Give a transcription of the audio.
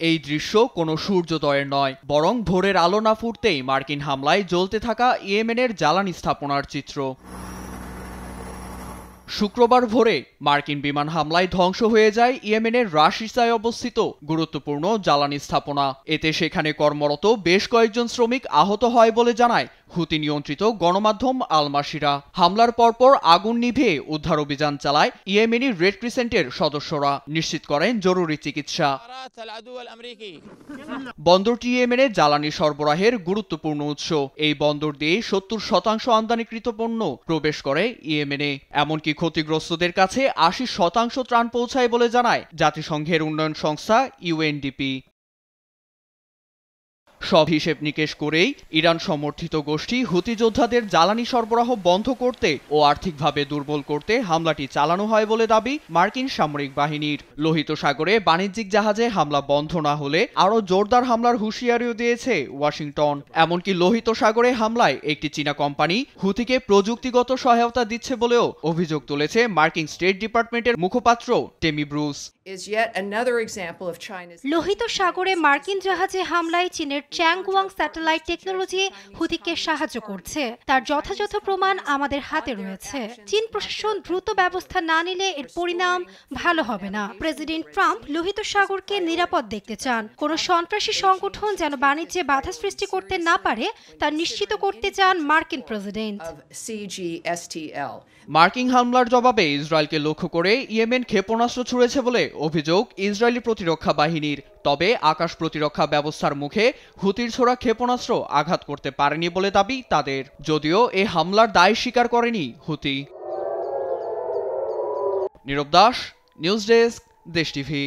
এই দৃশ্য কোনো সূর্যোদয়ের নয়, বরং ভোরের আলো না ফুটতেই মার্কিন হামলায় জ্বলতে থাকা ইয়েমেনের জ্বালানি স্থাপনার চিত্র। শুক্রবার ভোরে মার্কিন বিমান হামলায় ধ্বংস হয়ে যায় ইয়েমেনের রাস ইসায় অবস্থিত গুরুত্বপূর্ণ জ্বালানি স্থাপনা। এতে সেখানে কর্মরত বেশ কয়েকজন শ্রমিক আহত হয় বলে জানায় হুতি নিয়ন্ত্রিত গণমাধ্যম আল মাসিরা। হামলার পরপর আগুন নিভিয়ে উদ্ধার অভিযান চালায় ইয়েমেনি রেড ক্রিসেন্টের সদস্যরা, নিশ্চিত করেন জরুরি চিকিৎসা। বন্দরটি ইয়েমেনে জ্বালানি সরবরাহের গুরুত্বপূর্ণ উৎস। এই বন্দর দিয়ে ৭০% আমদানিকৃত পণ্য প্রবেশ করে ইয়েমেনে। এমনকি ক্ষতিগ্রস্তদের কাছে ৮০% ত্রাণ পৌঁছায় বলে জানায় জাতিসংঘের উন্নয়ন সংস্থা ইউএনডিপি। সব হিসেব নিকেশ করেই ইরান সমর্থিত গোষ্ঠী হুতি যোদ্ধাদের জ্বালানি সরবরাহ বন্ধ করতে ও আর্থিকভাবে দুর্বল করতে হামলাটি চালানো হয় বলে দাবি মার্কিন সামরিক বাহিনীর। লোহিত সাগরে বাণিজ্যিক জাহাজে হামলা বন্ধ না হলে আরও জোরদার হামলার হুঁশিয়ারিও দিয়েছে ওয়াশিংটন। এমনকি লোহিত সাগরে হামলায় একটি চীনা কোম্পানি হুতিকে প্রযুক্তিগত সহায়তা দিচ্ছে বলেও অভিযোগ তুলেছে মার্কিন স্টেট ডিপার্টমেন্টের মুখপাত্র টেমি ব্রুস। লোহিত সাগরে মার্কিন জাহাজে হামলায় চীনের চ্যাংওয়াং স্যাটেলাইট টেকনোলজি হুতিকে সাহায্য করছে, তার যথাযথ প্রমাণ আমাদের হাতে রয়েছে। চীন প্রশাসন দ্রুত ব্যবস্থা না নিলে এর পরিণাম ভালো হবে না। প্রেসিডেন্ট ট্রাম্প লোহিত সাগরকে নিরাপদ দেখতে চান। কোনো সন্ত্রাসী সংগঠন যেন বাণিজ্যে বাধা সৃষ্টি করতে না পারে তা নিশ্চিত করতে চান মার্কিন প্রেসিডেন্ট। মার্কিন হামলার জবাবে ইসরায়েলকে লক্ষ্য করে ইয়েমেন ক্ষেপণাস্ত্র ছুড়েছে বলে অভিযোগ ইসরায়েলি প্রতিরক্ষা বাহিনীর। তবে আকাশ প্রতিরক্ষা ব্যবস্থার মুখে হুতির ছোড়া ক্ষেপণাস্ত্র আঘাত করতে পারেনি বলে দাবি তাদের, যদিও এ হামলার দায় স্বীকার করেনি হুতি। নীরব দাস, নিউজ ডেস্ক, দেশ টিভি।